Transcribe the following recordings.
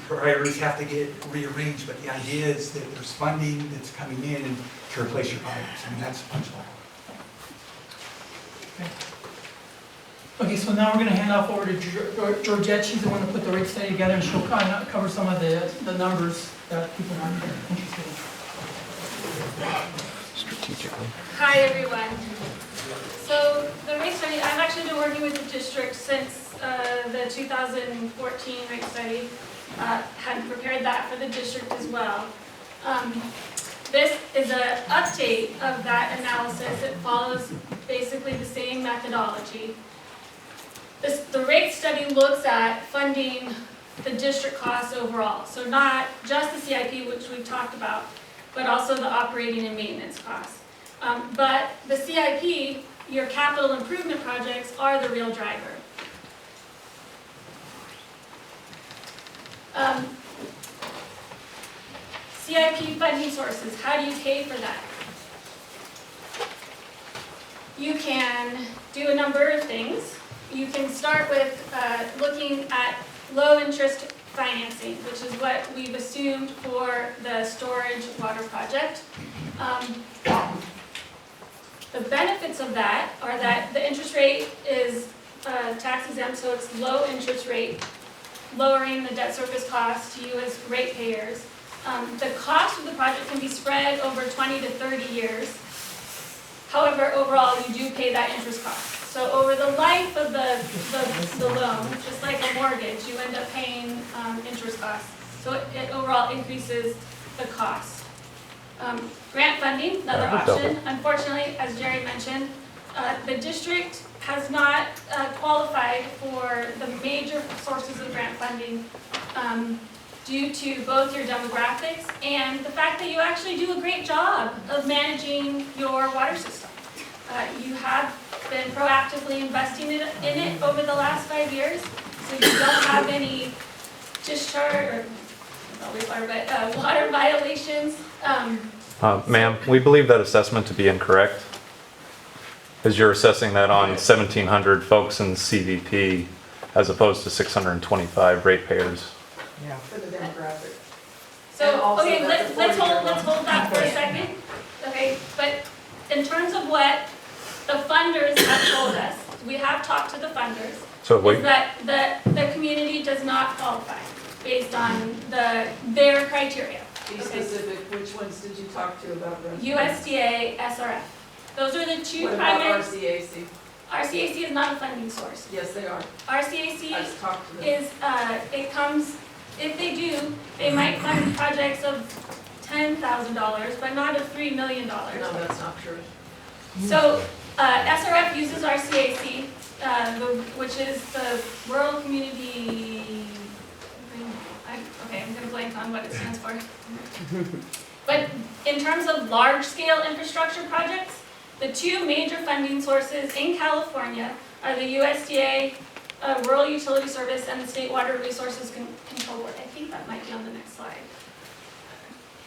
priorities have to get rearranged, but the idea is that there's funding that's coming in to replace your projects. I mean, that's the punchline. Okay, so now we're going to hand off over to Georgette. She's the one that put the rate study together, and she'll kind of cover some of the numbers that people are interested in. Strategically. Hi, everyone. So the rate study, I've actually been working with the district since the 2014 rate study. Had prepared that for the district as well. This is an update of that analysis. It follows basically the same methodology. The rate study looks at funding the district costs overall. So not just the CIP, which we've talked about, but also the operating and maintenance costs. But the CIP, your capital improvement projects, are the real driver. CIP funding sources, how do you pay for that? You can do a number of things. You can start with looking at low interest financing, which is what we've assumed for the storage water project. The benefits of that are that the interest rate is tax exempt, so it's low interest rate, lowering the debt service cost to you as ratepayers. The cost of the project can be spread over 20 to 30 years. However, overall, you do pay that interest cost. So over the life of the loan, just like a mortgage, you end up paying interest costs. So it overall increases the cost. Grant funding, another option. Unfortunately, as Jerry mentioned, the district has not qualified for the major sources of grant funding due to both your demographics and the fact that you actually do a great job of managing your water system. You have been proactively investing in it over the last 5 years, so you don't have any discharge or water violations. Ma'am, we believe that assessment to be incorrect, as you're assessing that on 1,700 folks in CVP as opposed to 625 ratepayers. Yeah, for the demographic. So, okay, let's hold that for a second. Okay, but in terms of what the funders have told us, we have talked to the funders, So is that the community does not qualify based on their criteria. Be specific, which ones did you talk to about the? USDA, SRF. Those are the two What about primary. RCAC? RCAC is not a funding source. Yes, they are. RCAC I've talked to them. is, it comes, if they do, they might fund projects of $10,000, but not of $3 million. No, that's not true. So, SRF uses RCAC, which is the Rural Community, okay, I'm gonna blank on what it stands for. But in terms of large-scale infrastructure projects, the two major funding sources in California are the USDA Rural Utility Service and the State Water Resources Control Board. I think that might be on the next slide.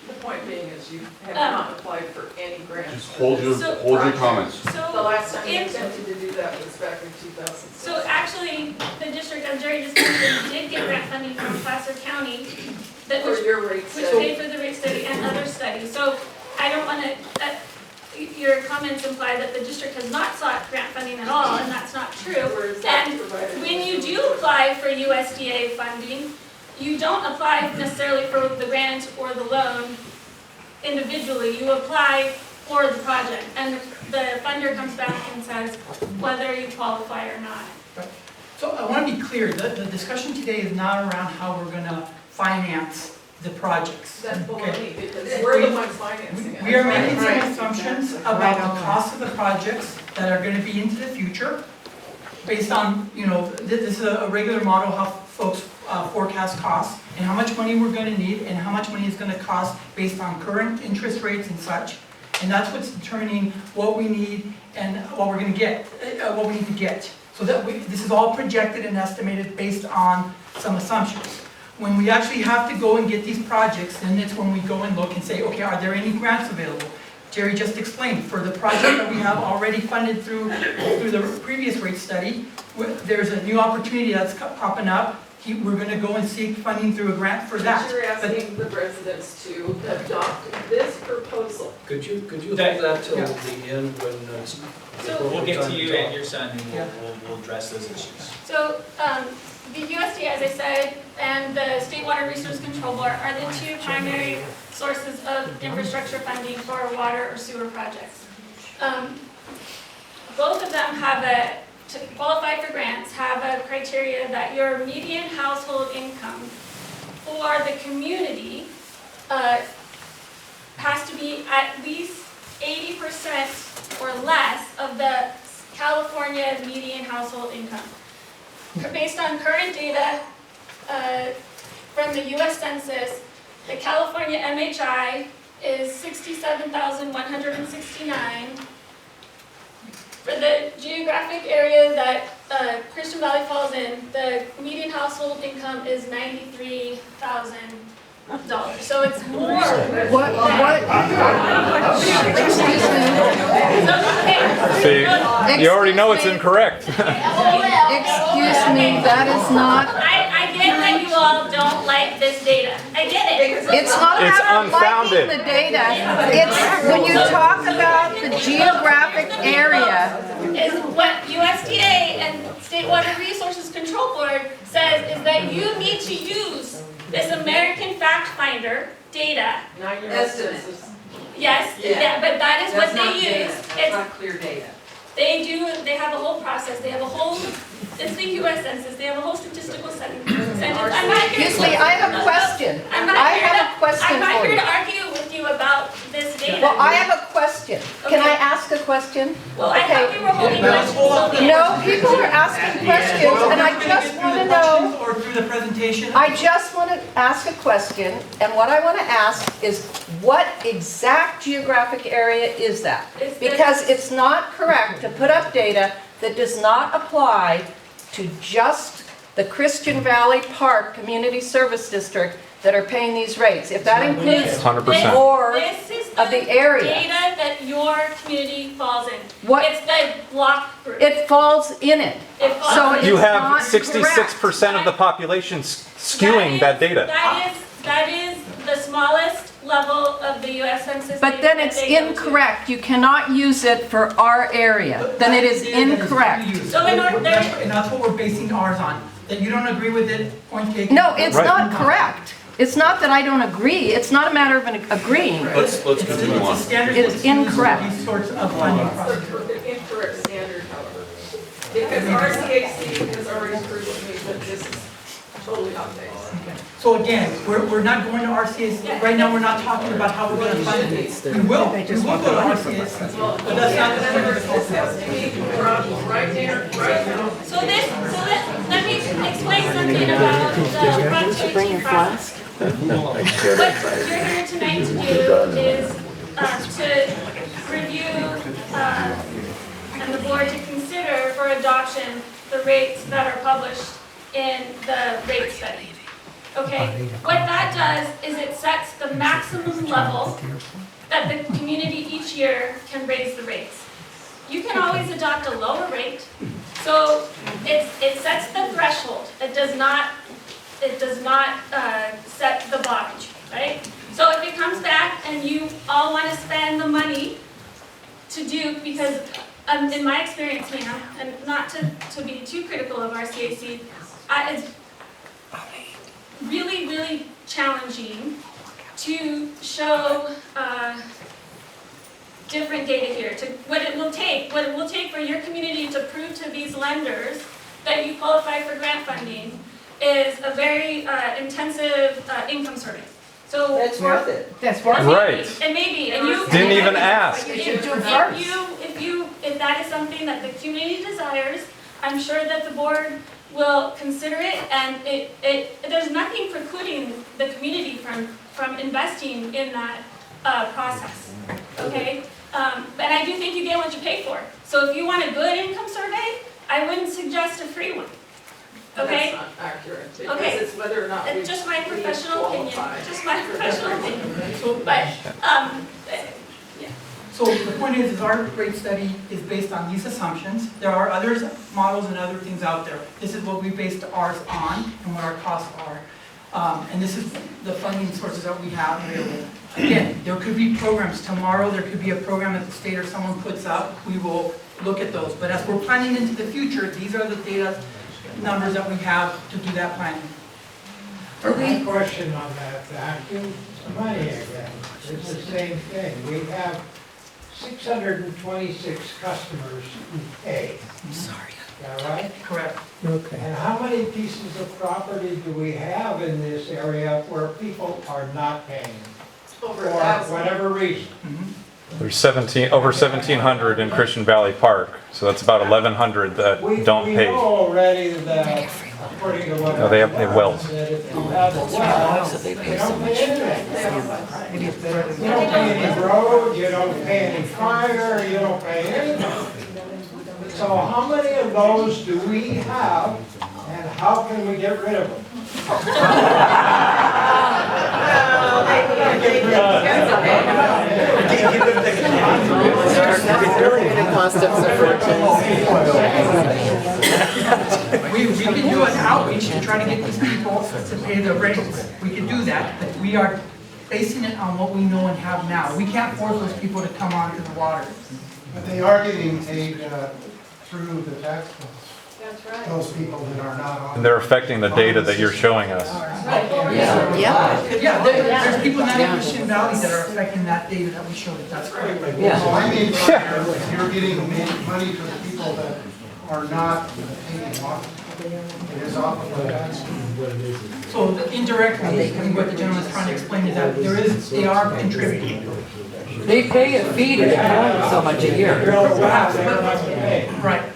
The point being is you have not applied for any grants. Just hold your comments. The So, last time you if- attempted to do that was back in 2006. so actually, the district, as Jerry just mentioned, did get grant funding from Placer County that For was your rate which study. paid for the rate study and other studies. So I don't want to, your comments imply that the district has not sought grant funding at all, and that's not true. Where is that And provided? when you do apply for USDA funding, you don't apply necessarily for the grant or the loan individually. You apply for the project, and the funder comes back and says whether you qualify or not. So I want to be clear, the discussion today is not around how we're going to finance the projects. That's Okay. baloney, because we're the ones financing it. We are making some Right. assumptions about the cost of the projects that are going to be into the future, based on, this is a regular model, how folks forecast costs, and how much money we're going to need, and how much money is going to cost based on current interest rates and such. And that's what's determining what we need and what we're going to get, what we need to get. So that this is all projected and estimated based on some assumptions. When we actually have to go and get these projects, then it's when we go and look and say, okay, are there any grants available? Jerry just explained, for the project that we have already funded through the previous rate study, there's a new opportunity that's popping up we're gonna go and seek funding through a grant for that. But you're But- asking the residents to adopt this proposal. Could you hold That- that till yeah. the end when it's. So- We'll get to you time and your son, and Yeah. we'll address those issues. So, the USD, as I said, and the State Water Resource Control Board are the two primary sources of infrastructure funding for water or sewer projects. Both of them to qualify for grants, have a criteria that your median household income for the community has to be at least 80% or less of the California median household income. Based on current data from the US Census, the California MHI is 67,169. For the geographic area that Christian Valley falls in, the median household income is $93,000. So it's more. What? Excuse me. See, you already know it's incorrect. Excuse me, that is not, I get that you all don't like this data. I get it. it's not It's about liking unfounded. the data. It's when you talk about the geographic area. Is what USDA and State Water Resources Control Board says is that you need to use this American Fact Finder data. Not your Estimate. census. Yes, yeah, but that is what they use. It's, not clear data. they have a whole process, they have a whole, it's the US Census, they have a whole statistical sentence. I'm not here Excuse me, I have a question. I'm not I here have a to- question I'm not for here you. to argue with you about this data. Well, I have a question. Can Okay. I ask a question? Well, I thought we were holding questions. No, people are asking questions, and I just want to know. Or through the presentation. I just want to ask a question, and what I want to ask is, what exact geographic area is that? It's the- Because it's not correct to put up data that does not apply to just the Christian Valley Park.Community Service District that are paying these rates. If that includes 100%. more This is of the area, data that your community falls in. what, It's the block group. it falls in it. It falls So in. You It's have not 66% of the population skewing that data. That is the smallest level of the US Census. But data then that it's they go to. incorrect. You cannot use it for our area. Then it is incorrect. So in order- And that's what we're basing ours on. That you don't agree with it, point taken. No, it's Right. not correct. It's not that I don't agree. It's not a matter of agreeing. Let's It's continue a on. standard It is that's used for incorrect. these sorts of funding It's processes. the incorrect standard, however. Because RCAC has already proved to me that this is totally off base. So again, we're not going to RCS, right now, we're not talking about how we're gonna fund it. We will go to RCS, but that's not the point of the This has to be brought right there, right now. So let me explain something about the fluctuation process. What you're here tonight to do is to review and the board to consider for adoption the rates that are published in the rate study. Okay, what that does is it sets the maximum level that the community each year can raise the rates. You can always adopt a lower rate, so it sets the threshold. It does not set the bottom, right? So if it comes back and you all want to spend the money to do, because in my experience, ma'am, and not to be too critical of our CAC, it's really, really challenging to show different data here. What it will take for your community to prove to these lenders that you qualify for grant funding is a very intensive income survey. So That's worth it. That's It may Right. be, It may be, and you. Didn't even ask. If that is something that the community desires, I'm sure that the board will consider it, and there's nothing precluding the community from investing in that process, okay? And I do think you get what you pay for. So if you want a good income survey, I wouldn't suggest a free one, okay? That's not accurate, Okay. because it's whether or not we It's just my professional opinion, qualify. just my professional opinion. But, yeah. So the point is our rate study is based on these assumptions. There are others, models and other things out there. This is what we based ours on and what our costs are. And this is the funding sources that we have available. Again, there could be programs. Tomorrow, there could be a program that the state or someone puts up. We will look at those. But as we're planning into the future, these are the data numbers that we have to do that planning. My question on that vacuum, money again, it's the same thing. We have 626 customers who pay. I'm sorry. Is that right? Correct. And how many pieces of property do we have in this area where people are not paying? Over For 1,000. whatever reason. There's over 1,700 in Christian Valley Park, so that's about 1,100 that don't We pay. know already that, according to what. No, they have wells. That if you have a well, you don't pay anything. You don't pay any road, you don't pay any fire, you don't pay anything. So how many of those do we have, and how can we get rid of them? We can do an outreach and try to get these people to pay the rates. We can do that, but we are basing it on what we know and have now. We can't force those people to come onto the water. But they are getting paid through the tax bills, That's right. those people that are not on. And they're affecting the data that you're showing us. Yeah, there's people not in Christian Valley that are affecting that data that we showed you. That's correct. So I mean, you're getting money to the people that are not paying off. It is off of the tax. So indirectly, I think what the gentleman is trying to explain is that they are contributing. They pay a fee to the county so much a year. Perhaps, but, right,